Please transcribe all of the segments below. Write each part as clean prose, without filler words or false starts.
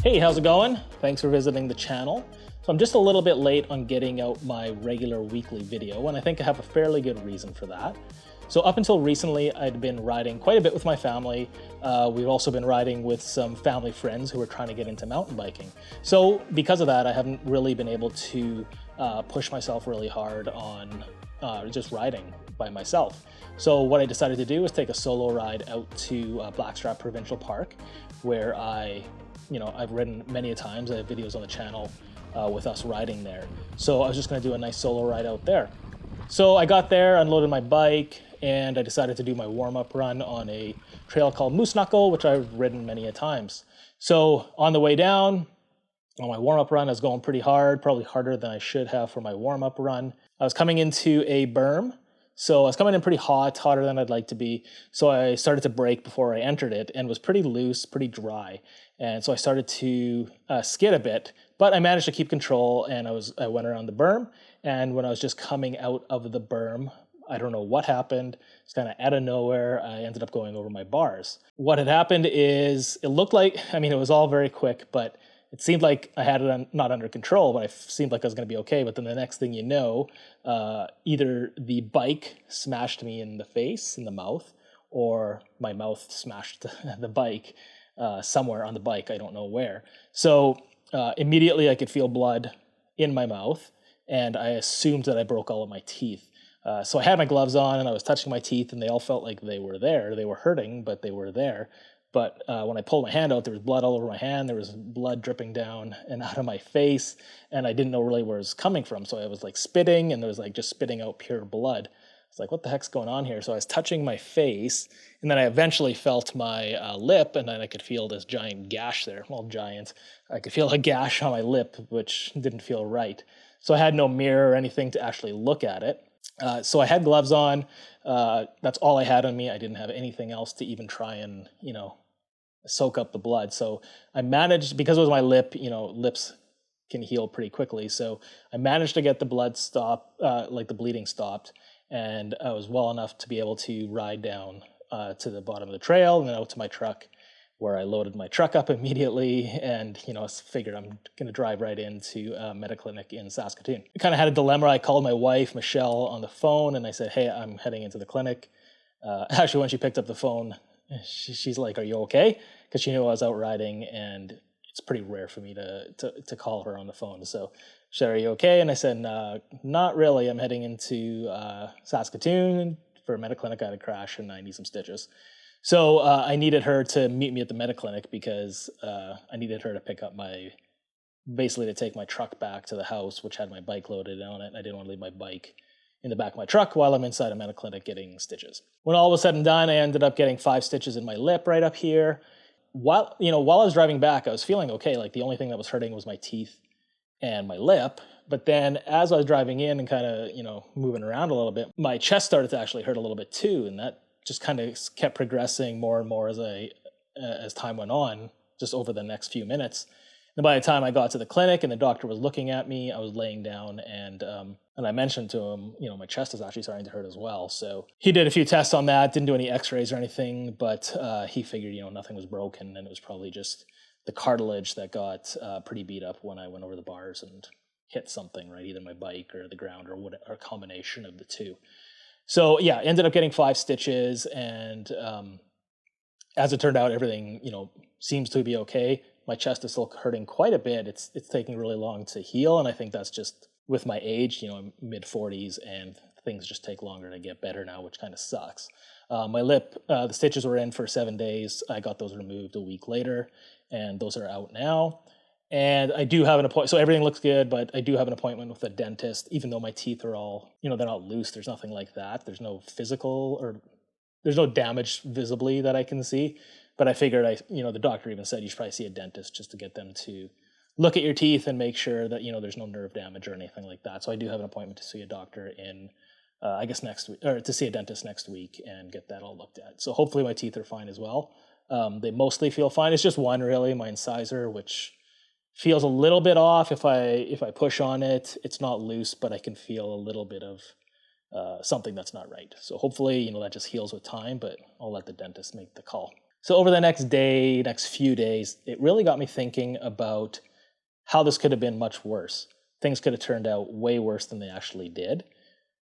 Hey, how's it going? Thanks for visiting the channel. So I'm just a little bit late on getting out my regular weekly video, and I think I have a fairly good reason for that. So up until recently, I'd been riding quite a bit with my family. We've also been riding with some family friends who are trying to get into mountain biking. So because of that, I haven't really been able to push myself really hard on just riding by myself. So what I decided to do was take a solo ride out to Blackstrap Provincial Park, where I've ridden many a times. I have videos on the channel with us riding there. So I was just gonna do a nice solo ride out there. So I got there, unloaded my bike, and I decided to do my warm-up run on a trail called Moose Knuckle, which I've ridden many a times. So on the way down, on my warm-up run, I was going pretty hard, probably harder than I should have for my warm-up run. I was coming into a berm, so I was coming in pretty hot, hotter than I'd like to be. So I started to brake before I entered it and was pretty loose, pretty dry. And so I started to skid a bit, but I managed to keep control, and I went around the berm. And when I was just coming out of the berm, I don't know what happened. It's kind of out of nowhere. I ended up going over my bars. What had happened is it looked like, it was all very quick, but it seemed like I had it not under control, but it seemed like I was going to be okay. But then the next thing you know, either the bike smashed me in the face, in the mouth, or my mouth smashed the bike somewhere on the bike. I don't know where. So immediately I could feel blood in my mouth, and I assumed that I broke all of my teeth. So I had my gloves on, and I was touching my teeth, and they all felt like they were there. They were hurting, but they were there. But when I pulled my hand out, there was blood all over my hand. There was blood dripping down and out of my face, and I didn't know really where it was coming from. So I was like spitting, and there was like just spitting out pure blood. I was like, what the heck's going on here? So I was touching my face, and then I eventually felt my lip, and then I could feel this giant gash there. Well, giant. I could feel a gash on my lip, which didn't feel right. So I had no mirror or anything to actually look at it. So I had gloves on. That's all I had on me. I didn't have anything else to even try and, soak up the blood. So I managed, because it was my lip, lips can heal pretty quickly. So I managed to get the blood stopped, the bleeding stopped. And I was well enough to be able to ride down to the bottom of the trail and then out to my truck, where I loaded my truck up immediately and, figured I'm going to drive right into mediclinic in Saskatoon. I kind of had a dilemma. I called my wife, Michelle, on the phone, and I said, hey, I'm heading into the clinic. Actually, when she picked up the phone, she's like, are you okay? Because she knew I was out riding, and it's pretty rare for me to call her on the phone. So she said, are you okay? And I said, not really. I'm heading into Saskatoon for a mediclinic. I had a crash, and I need some stitches. So I needed her to meet me at the mediclinic because I needed her to pick up basically to take my truck back to the house, which had my bike loaded on it. I didn't want to leave my bike in the back of my truck while I'm inside a mediclinic getting stitches. When all was said and done, I ended up getting 5 stitches in my lip right up here. While I was driving back, I was feeling okay. Like the only thing that was hurting was my teeth and my lip. But then as I was driving in and kind of, moving around a little bit, my chest started to actually hurt a little bit too. And that just kind of kept progressing more and more as time went on, just over the next few minutes. And by the time I got to the clinic and the doctor was looking at me, I was laying down, and I mentioned to him, my chest is actually starting to hurt as well. So he did a few tests on that, didn't do any x-rays or anything, but he figured, nothing was broken, and it was probably just the cartilage that got pretty beat up when I went over the bars and hit something, right? Either my bike or the ground or a combination of the two. So yeah, ended up getting 5 stitches, and as it turned out, everything seems to be okay. My chest is still hurting quite a bit. It's taking really long to heal, and I think that's just with my age. I'm mid-40s, and things just take longer to get better now, which kind of sucks. My lip, the stitches were in for 7 days. I got those removed a week later, and those are out now. And I do have an appointment, so everything looks good, but I do have an appointment with a dentist, even though my teeth are all, they're not loose. There's nothing like that. There's no there's no damage visibly that I can see. But I figured the doctor even said you should probably see a dentist just to get them to look at your teeth and make sure that, there's no nerve damage or anything like that. So I do have an appointment to see a doctor in, I guess next week, or to see a dentist next week and get that all looked at. So hopefully my teeth are fine as well. They mostly feel fine. It's just one really, my incisor, which feels a little bit off. If I push on it, it's not loose, but I can feel a little bit of something that's not right. So hopefully, that just heals with time, but I'll let the dentist make the call. So over the next few days, it really got me thinking about how this could have been much worse. Things could have turned out way worse than they actually did.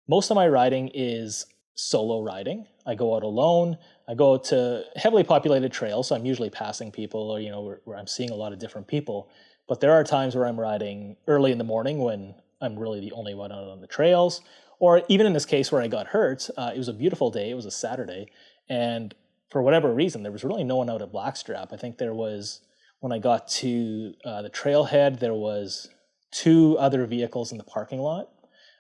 Most of my riding is solo riding. I go out alone. I go out to heavily populated trails, so I'm usually passing people, or where I'm seeing a lot of different people. But there are times where I'm riding early in the morning when I'm really the only one out on the trails. Or even in this case where I got hurt, it was a beautiful day. It was a Saturday, and for whatever reason, there was really no one out at Blackstrap. I think there was, when I got to the trailhead, there was 2 other vehicles in the parking lot,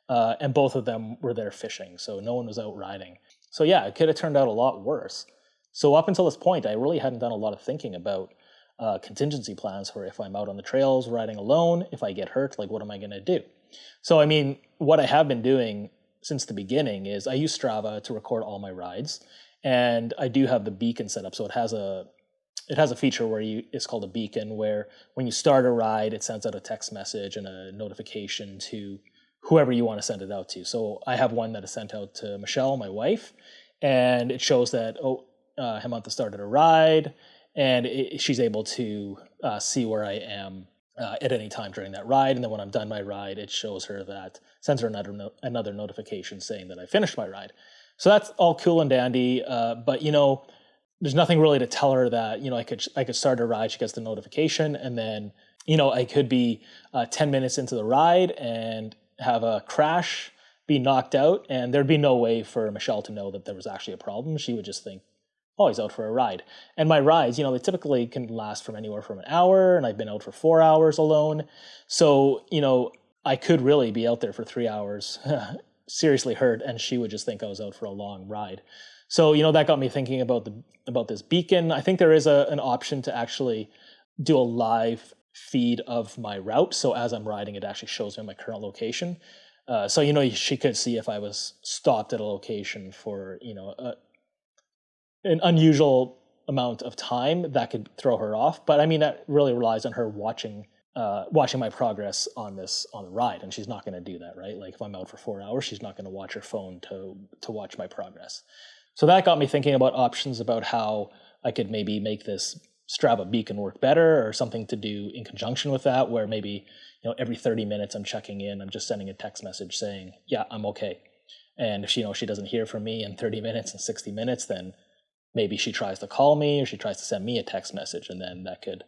and both of them were there fishing, so no one was out riding. So yeah, it could have turned out a lot worse. So up until this point, I really hadn't done a lot of thinking about contingency plans for if I'm out on the trails riding alone, if I get hurt, like what am I going to do? So I mean, what I have been doing since the beginning is I use Strava to record all my rides, and I do have the beacon set up. So it has a feature where it's called a beacon, where when you start a ride, it sends out a text message and a notification to whoever you want to send it out to. So I have one that is sent out to Michelle, my wife, and it shows that, Hemantha started a ride, and she's able to see where I am at any time during that ride. And then when I'm done my ride, it shows her sends her another notification saying that I finished my ride. So that's all cool and dandy, but there's nothing really to tell her that I could start a ride. She gets the notification, and then I could be 10 minutes into the ride and have a crash, be knocked out, and there'd be no way for Michelle to know that there was actually a problem. She would just think, oh, he's out for a ride. And my rides, they typically can last from anywhere from an hour, and I've been out for 4 hours alone. So I could really be out there for 3 hours. Seriously hurt, and she would just think I was out for a long ride. So that got me thinking about this beacon. I think there is an option to actually do a live feed of my route. So as I'm riding, it actually shows me my current location. So she could see if I was stopped at a location for an unusual amount of time. That could throw her off. But I mean, that really relies on her watching my progress on the ride, and she's not going to do that, right? Like if I'm out for 4 hours, she's not going to watch her phone to watch my progress. So that got me thinking about options about how I could maybe make this Strava beacon work better, or something to do in conjunction with that, where maybe every 30 minutes I'm checking in, I'm just sending a text message saying, yeah, I'm okay. And if she doesn't hear from me in 30 minutes and 60 minutes, then maybe she tries to call me, or she tries to send me a text message, and then that could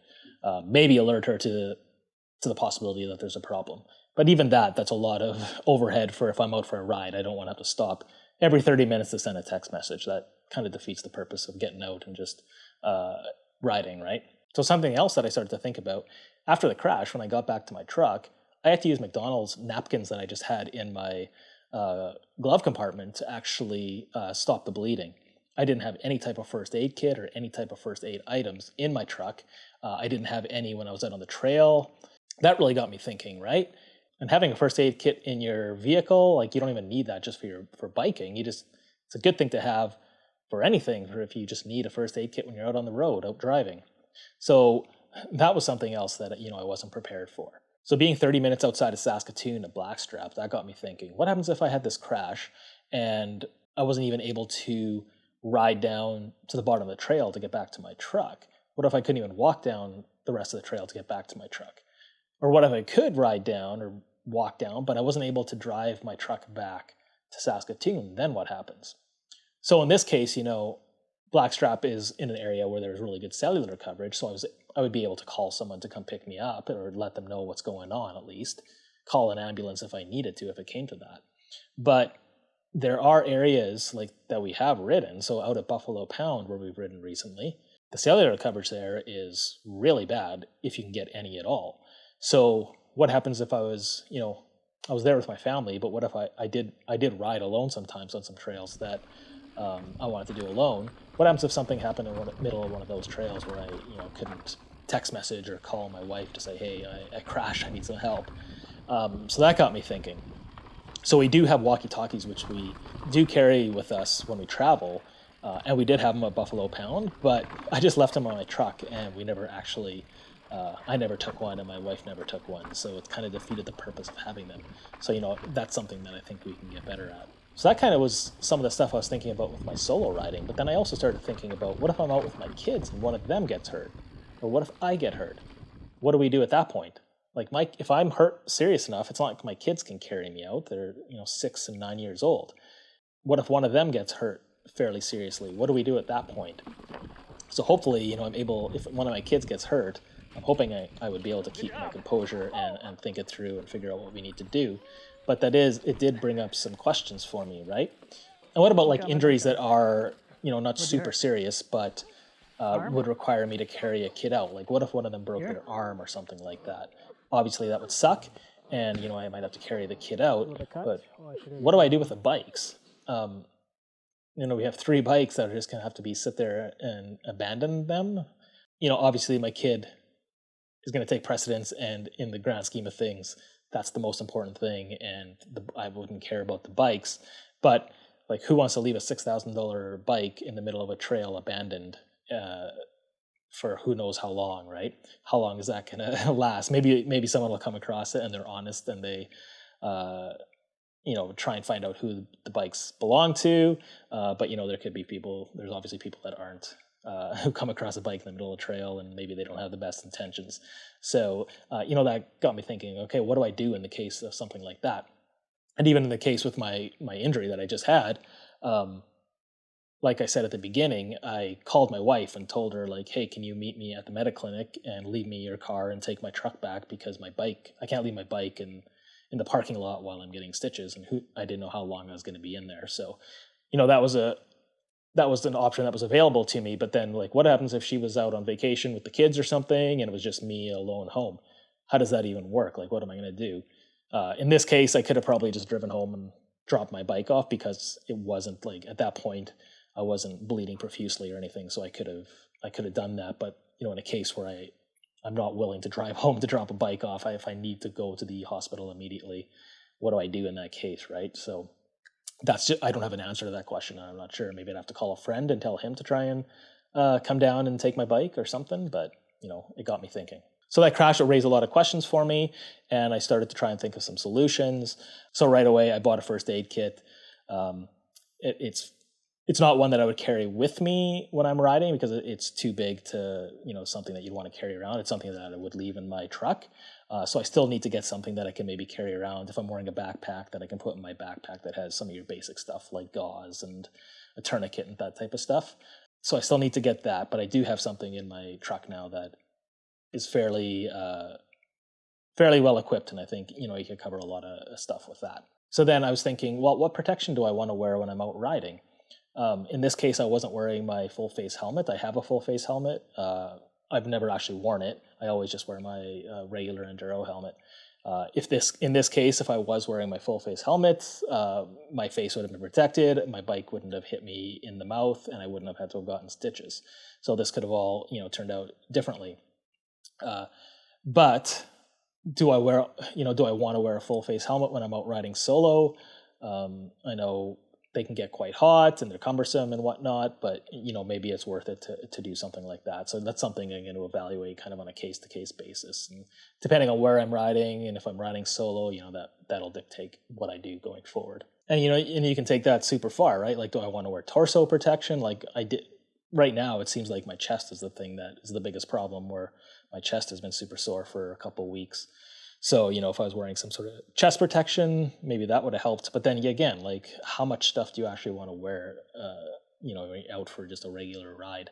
maybe alert her to the possibility that there's a problem. But even that's a lot of overhead for if I'm out for a ride. I don't want to have to stop every 30 minutes to send a text message. That kind of defeats the purpose of getting out and just riding, right? So something else that I started to think about, after the crash, when I got back to my truck, I had to use McDonald's napkins that I just had in my glove compartment to actually stop the bleeding. I didn't have any type of first aid kit or any type of first aid items in my truck. I didn't have any when I was out on the trail. That really got me thinking, right? And having a first aid kit in your vehicle, like you don't even need that just for biking. It's a good thing to have for anything, for if you just need a first aid kit when you're out on the road, out driving. So that was something else that I wasn't prepared for. So being 30 minutes outside of Saskatoon at Blackstrap, that got me thinking, what happens if I had this crash and I wasn't even able to ride down to the bottom of the trail to get back to my truck? What if I couldn't even walk down the rest of the trail to get back to my truck? Or what if I could ride down or walk down, but I wasn't able to drive my truck back to Saskatoon? Then what happens? So in this case, Blackstrap is in an area where there's really good cellular coverage, so I would be able to call someone to come pick me up, or let them know what's going on at least. Call an ambulance if I needed to, if it came to that. But there are areas like that we have ridden. So out at Buffalo Pound, where we've ridden recently, the cellular coverage there is really bad, if you can get any at all. So what happens if I was there with my family, but what if I did ride alone sometimes on some trails that I wanted to do alone? What happens if something happened in the middle of one of those trails where I couldn't text message or call my wife to say, hey, I crashed, I need some help? So that got me thinking. So we do have walkie-talkies, which we do carry with us when we travel, and we did have them at Buffalo Pound, but I just left them on my truck, and we never actually, I never took one, and my wife never took one, so it kind of defeated the purpose of having them. So, that's something that I think we can get better at. So that kind of was some of the stuff I was thinking about with my solo riding. But then I also started thinking about, what if I'm out with my kids and one of them gets hurt? Or what if I get hurt? What do we do at that point? Like, if I'm hurt serious enough, it's not like my kids can carry me out. They're 6 and 9 years old. What if one of them gets hurt fairly seriously? What do we do at that point? So hopefully, I'm able, if one of my kids gets hurt, I'm hoping I would be able to keep my composure and think it through and figure out what we need to do. But it did bring up some questions for me, right? And what about like injuries that are, not super serious, but would require me to carry a kid out? Like, what if one of them broke their arm or something like that? Obviously, that would suck, and I might have to carry the kid out. But what do I do with the bikes? We have 3 bikes that are just gonna have to sit there and abandon them. Obviously, my kid is gonna take precedence, and in the grand scheme of things, that's the most important thing. And I wouldn't care about the bikes, but like, who wants to leave a $6,000 bike in the middle of a trail abandoned for who knows how long, right? How long is that gonna last? Maybe someone will come across it and they're honest and they try and find out who the bikes belong to. But there could be people. There's obviously people that aren't who come across a bike in the middle of a trail, and maybe they don't have the best intentions. So that got me thinking. Okay, what do I do in the case of something like that? And even in the case with my injury that I just had. Like I said at the beginning, I called my wife and told her, like, hey, can you meet me at the mediclinic and leave me your car and take my truck back, because I can't leave my bike in the parking lot while I'm getting stitches, and I didn't know how long I was going to be in there. So, that was an option that was available to me. But then, like, what happens if she was out on vacation with the kids or something and it was just me alone home? How does that even work? Like, what am I going to do? In this case, I could have probably just driven home and dropped my bike off, because it wasn't like, at that point, I wasn't bleeding profusely or anything. So I could have done that. But, in a case where I'm not willing to drive home to drop a bike off, if I need to go to the hospital immediately, what do I do in that case, right? So I don't have an answer to that question. I'm not sure. Maybe I'd have to call a friend and tell him to try and come down and take my bike or something. But, it got me thinking. So that crash raised a lot of questions for me, and I started to try and think of some solutions. So right away, I bought a first aid kit. It's not one that I would carry with me when I'm riding, because it's too big to, something that you'd want to carry around. It's something that I would leave in my truck. So I still need to get something that I can maybe carry around. If I'm wearing a backpack, that I can put in my backpack that has some of your basic stuff like gauze and a tourniquet and that type of stuff. So I still need to get that, but I do have something in my truck now that is fairly well equipped, and I think you could cover a lot of stuff with that. So then I was thinking, well, what protection do I want to wear when I'm out riding? In this case, I wasn't wearing my full face helmet. I have a full face helmet. I've never actually worn it. I always just wear my regular enduro helmet. In this case, if I was wearing my full face helmet, my face would have been protected. My bike wouldn't have hit me in the mouth, and I wouldn't have had to have gotten stitches. So this could have all turned out differently. But do I want to wear a full face helmet when I'm out riding solo? I know they can get quite hot and they're cumbersome and whatnot, but maybe it's worth it to do something like that. So that's something I'm going to evaluate kind of on a case-to-case basis. And depending on where I'm riding and if I'm riding solo, that'll dictate what I do going forward. And and you can take that super far, right? Like, do I want to wear torso protection? Like I did. Right now, it seems like my chest is the thing that is the biggest problem, where my chest has been super sore for a couple of weeks. So, if I was wearing some sort of chest protection, maybe that would have helped. But then again, like, how much stuff do you actually want to wear, out for just a regular ride?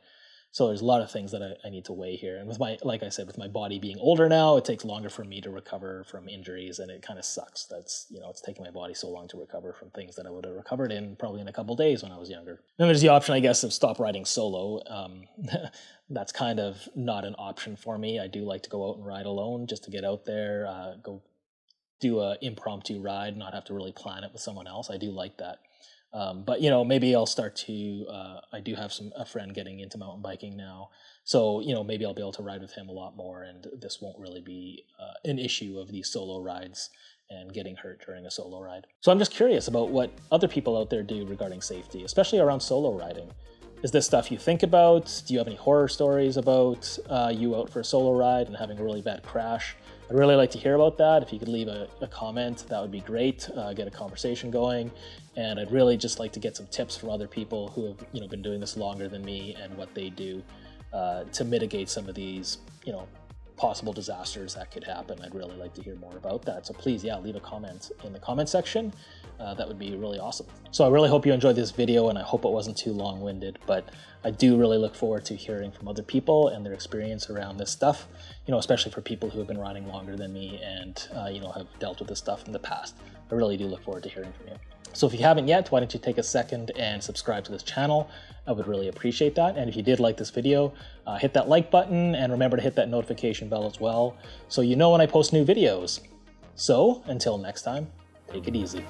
So there's a lot of things that I need to weigh here. And like I said, with my body being older now, it takes longer for me to recover from injuries, and it kind of sucks. That's, it's taking my body so long to recover from things that I would have recovered in probably in a couple of days when I was younger. Then there's the option, I guess, of stop riding solo. That's kind of not an option for me. I do like to go out and ride alone, just to get out there, go do an impromptu ride, not have to really plan it with someone else. I do like that. But maybe I'll start to. I do have a friend getting into mountain biking now, so maybe I'll be able to ride with him a lot more, and this won't really be an issue of these solo rides and getting hurt during a solo ride. So I'm just curious about what other people out there do regarding safety, especially around solo riding. Is this stuff you think about? Do you have any horror stories about you out for a solo ride and having a really bad crash? I'd really like to hear about that. If you could leave a comment, that would be great. Get a conversation going. And I'd really just like to get some tips from other people who have been doing this longer than me and what they do to mitigate some of these possible disasters that could happen. I'd really like to hear more about that. So please, leave a comment in the comment section. That would be really awesome. So I really hope you enjoyed this video, and I hope it wasn't too long-winded, but I do really look forward to hearing from other people and their experience around this stuff, especially for people who have been riding longer than me and, have dealt with this stuff in the past. I really do look forward to hearing from you. So if you haven't yet, why don't you take a second and subscribe to this channel? I would really appreciate that. And if you did like this video, hit that like button and remember to hit that notification bell as well, so you know when I post new videos. So until next time, take it easy.